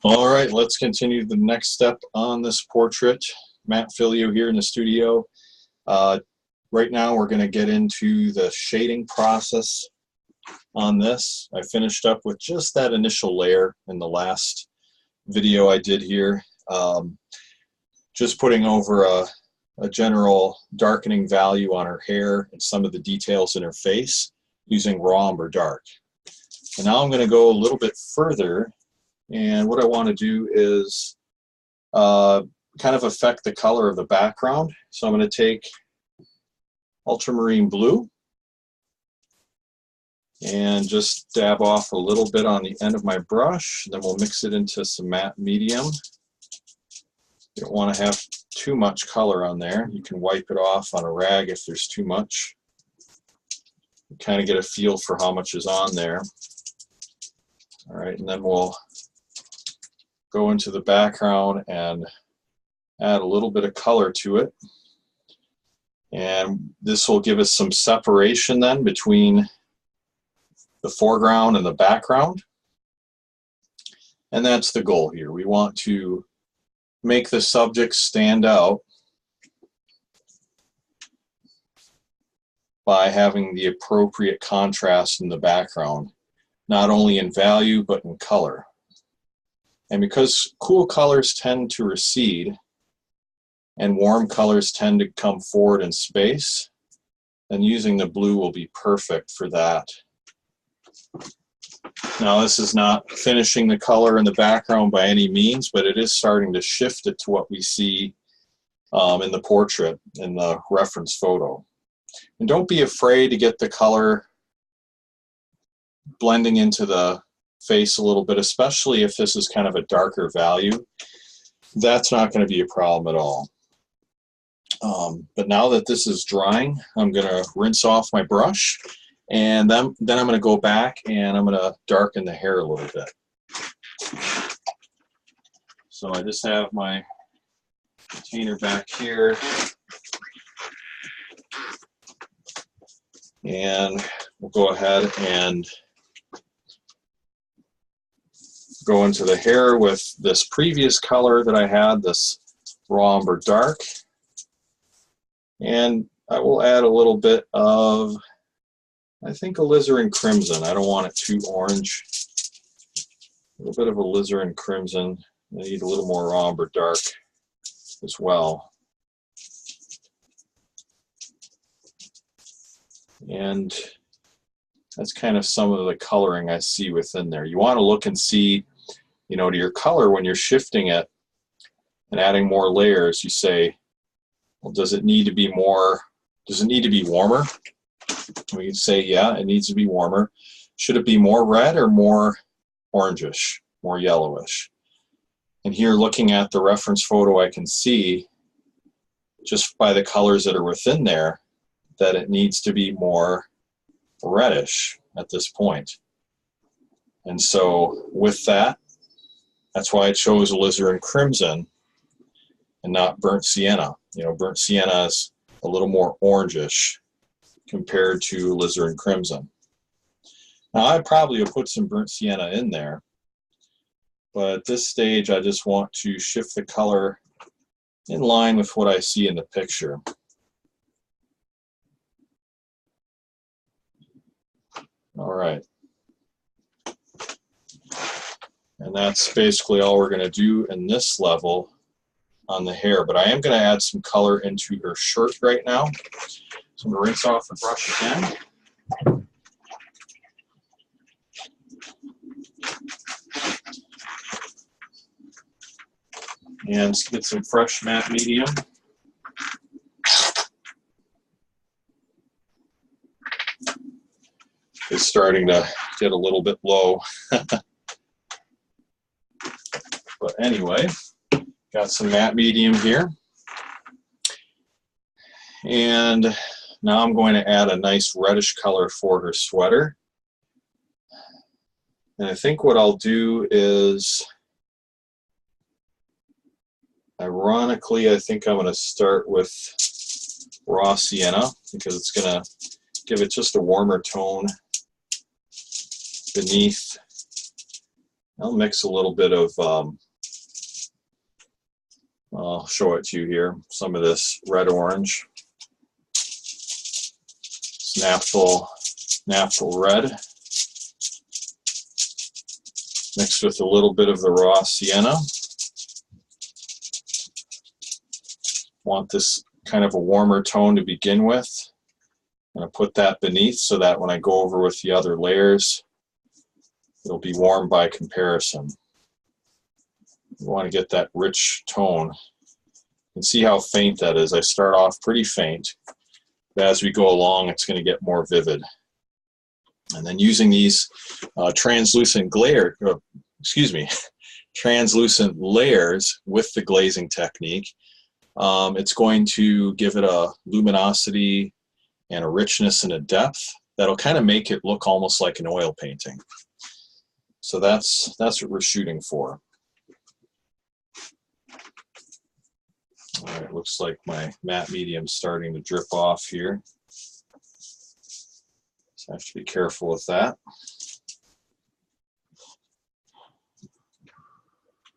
All right, let's continue the next step on this portrait. Mattphilleo here in the studio. Right now we're going to get into the shading process on this. I finished up with just that initial layer in the last video I did here. Just putting over a general darkening value on her hair and some of the details in her face using raw umber dark. And now I'm going to go a little bit further, and what I want to do is kind of affect the color of the background. So I'm going to take ultramarine blue and just dab off a little bit on the end of my brush. Then we'll mix it into some matte medium. You don't want to have too much color on there. You can wipe it off on a rag if there's too much. You kind of get a feel for how much is on there. All right, and then we'll go into the background and add a little bit of color to it. And this will give us some separation then between the foreground and the background. And that's the goal here. We want to make the subject stand out by having the appropriate contrast in the background, not only in value but in color. And because cool colors tend to recede and warm colors tend to come forward in space, then using the blue will be perfect for that. Now, this is not finishing the color in the background by any means, but it is starting to shift it to what we see in the portrait, in the reference photo. And don't be afraid to get the color blending into the face a little bit, especially if this is kind of a darker value. That's not going to be a problem at all. But now that this is drying, I'm going to rinse off my brush, and then I'm going to go back and I'm going to darken the hair a little bit. So I just have my container back here, and we'll go ahead and go into the hair with this previous color that I had, this raw umber dark. And I will add a little bit of, I think, alizarin crimson. I don't want it too orange. A little bit of alizarin crimson. I need a little more raw umber dark as well. And that's kind of some of the coloring I see within there. You want to look and see, you know, to your color when you're shifting it and adding more layers. You say, well, does it need to be more, does it need to be warmer? We can say, yeah, it needs to be warmer. Should it be more red or more orangish, more yellowish? And here, looking at the reference photo, I can see just by the colors that are within there that it needs to be more reddish at this point. And so with that, that's why I chose alizarin crimson and not burnt sienna. You know, burnt sienna is a little more orangish compared to alizarin crimson. Now, I probably will put some burnt sienna in there, but at this stage I just want to shift the color in line with what I see in the picture. All right. And that's basically all we're going to do in this level on the hair. But I am going to add some color into her shirt right now. So I'm going to rinse off the brush again. And get some fresh matte medium. It's starting to get a little bit low. But anyway, got some matte medium here. And now I'm going to add a nice reddish color for her sweater. And I think what I'll do is, ironically, I think I'm going to start with raw sienna because it's going to give it just a warmer tone beneath I'll mix a little bit of, I'll show it to you here, some of this red-orange. Natural red, mixed with a little bit of the raw sienna. Want this kind of a warmer tone to begin with. I'm going to put that beneath so that when I go over with the other layers, it'll be warm by comparison. You want to get that rich tone. You can see how faint that is. I start off pretty faint, but as we go along, it's going to get more vivid. And then using these translucent layers with the glazing technique, it's going to give it a luminosity and a richness and a depth that'll kind of make it look almost like an oil painting. So that's what we're shooting for. All right, looks like my matte medium's starting to drip off here. So I have to be careful with that.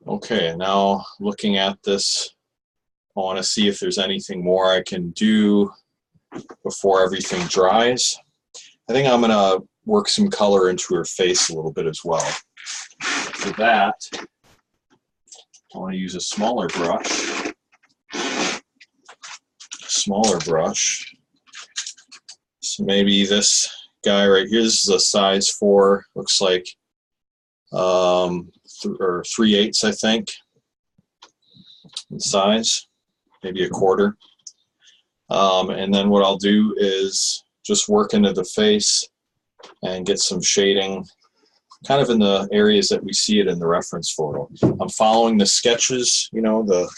Okay, now looking at this, I want to see if there's anything more I can do before everything dries. I think I'm going to work some color into her face a little bit as well. For that, I want to use a smaller brush. So maybe this guy right here, this is a size 4, looks like, or 3/8, I think, in size, maybe a quarter. And then what I'll do is just work into the face and get some shading kind of in the areas that we see it in the reference photo. I'm following the sketches, you know, the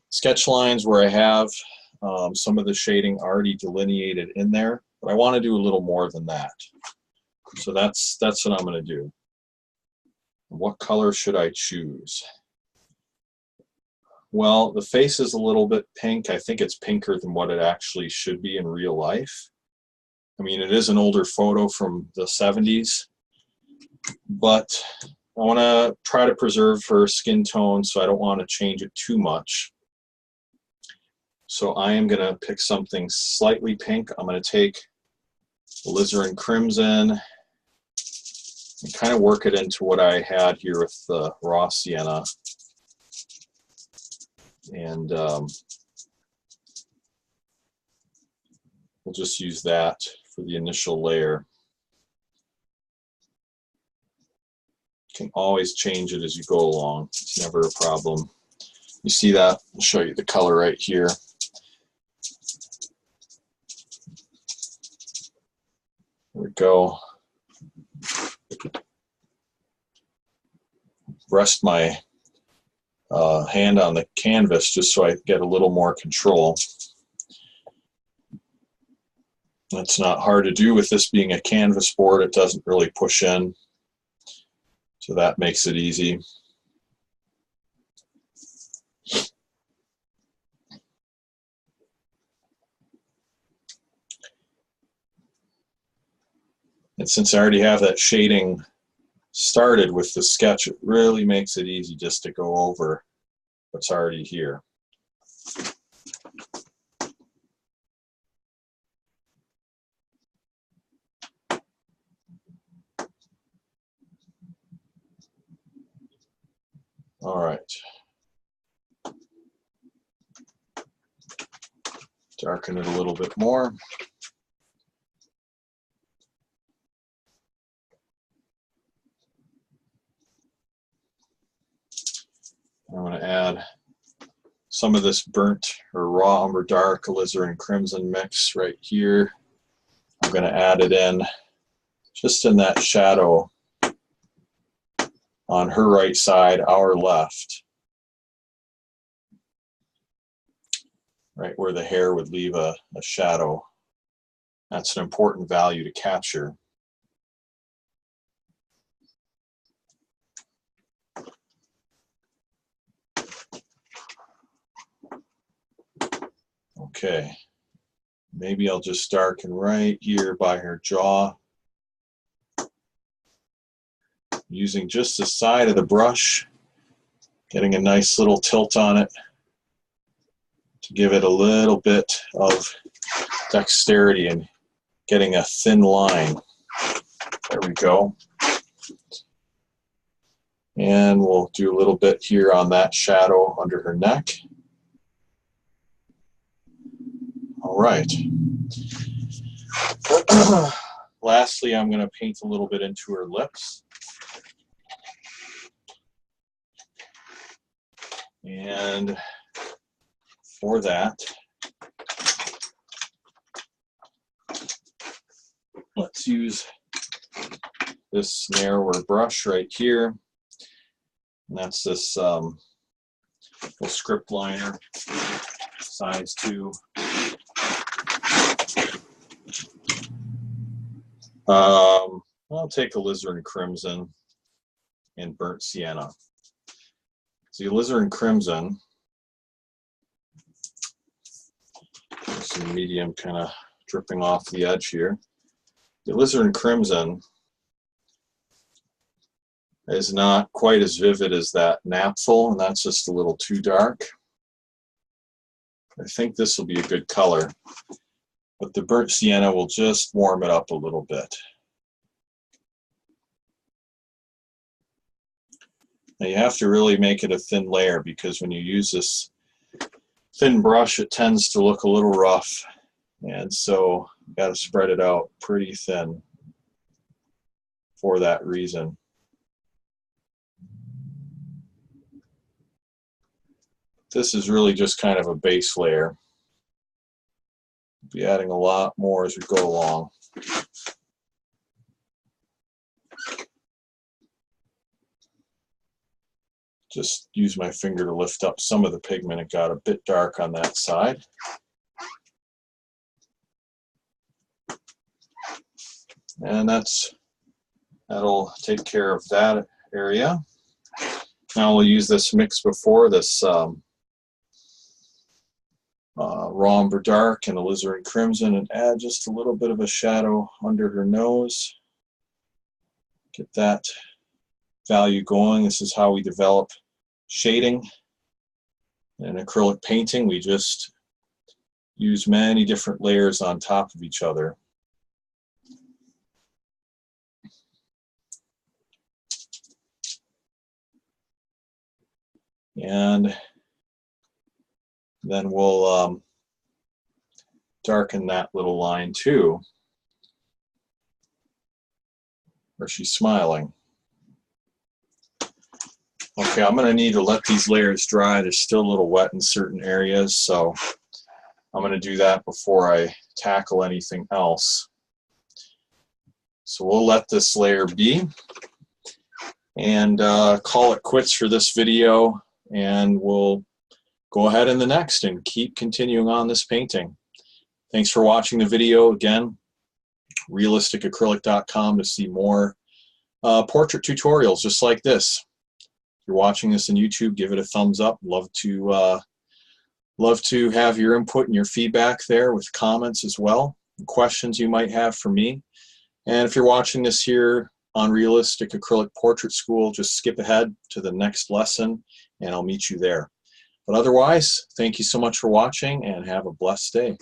sketch lines where I have some of the shading already delineated in there, but I want to do a little more than that. So that's what I'm going to do. What color should I choose? Well, the face is a little bit pink. I think it's pinker than what it actually should be in real life. I mean, it is an older photo from the 70s, but I want to try to preserve her skin tone, so I don't want to change it too much. So I am going to pick something slightly pink. I'm going to take alizarin crimson and kind of work it into what I had here with the raw sienna. And we'll just use that for the initial layer. You can always change it as you go along. It's never a problem. You see that? I'll show you the color right here. There we go. Rest my hand on the canvas just so I get a little more control. That's not hard to do with this being a canvas board. It doesn't really push in, so that makes it easy. And since I already have that shading started with the sketch, it really makes it easy just to go over what's already here. All right. Darken it a little bit more. I'm going to add some of this burnt or raw umber dark alizarin crimson mix right here. I'm going to add it in just in that shadow on her right side, our left, right where the hair would leave a shadow. That's an important value to capture. Okay, maybe I'll just darken right here by her jaw. using just the side of the brush, getting a nice little tilt on it to give it a little bit of dexterity and getting a thin line. There we go. And we'll do a little bit here on that shadow under her neck. All right. Lastly, I'm going to paint a little bit into her lips. And for that, let's use this narrower brush right here. And that's this little script liner, size 2. I'll take alizarin crimson and burnt sienna. So the alizarin crimson, some medium kind of dripping off the edge here. The alizarin crimson is not quite as vivid as that naphthyl, and that's just a little too dark. I think this will be a good color, but the burnt sienna will just warm it up a little bit. Now you have to really make it a thin layer, because when you use this thin brush it tends to look a little rough, and so you got to spread it out pretty thin for that reason. This is really just kind of a base layer. We'll be adding a lot more as we go along. Just use my finger to lift up some of the pigment. It got a bit dark on that side. And that'll take care of that area. Now we'll use this mix before, this raw umber dark and alizarin crimson, and add just a little bit of a shadow under her nose. Get that value going. This is how we develop shading. In acrylic painting, we just use many different layers on top of each other. And then we'll darken that little line too, where she's smiling. Okay, I'm going to need to let these layers dry. They're still a little wet in certain areas, so I'm going to do that before I tackle anything else. So we'll let this layer be and call it quits for this video, and we'll go ahead in the next and keep continuing on this painting. Thanks for watching the video. Again, realisticacrylic.com to see more portrait tutorials just like this. If you're watching this on YouTube, give it a thumbs up. Love to have your input and your feedback there with comments as well, and questions you might have for me. And if you're watching this here on Realistic Acrylic Portrait School, just skip ahead to the next lesson and I'll meet you there. But otherwise, thank you so much for watching and have a blessed day.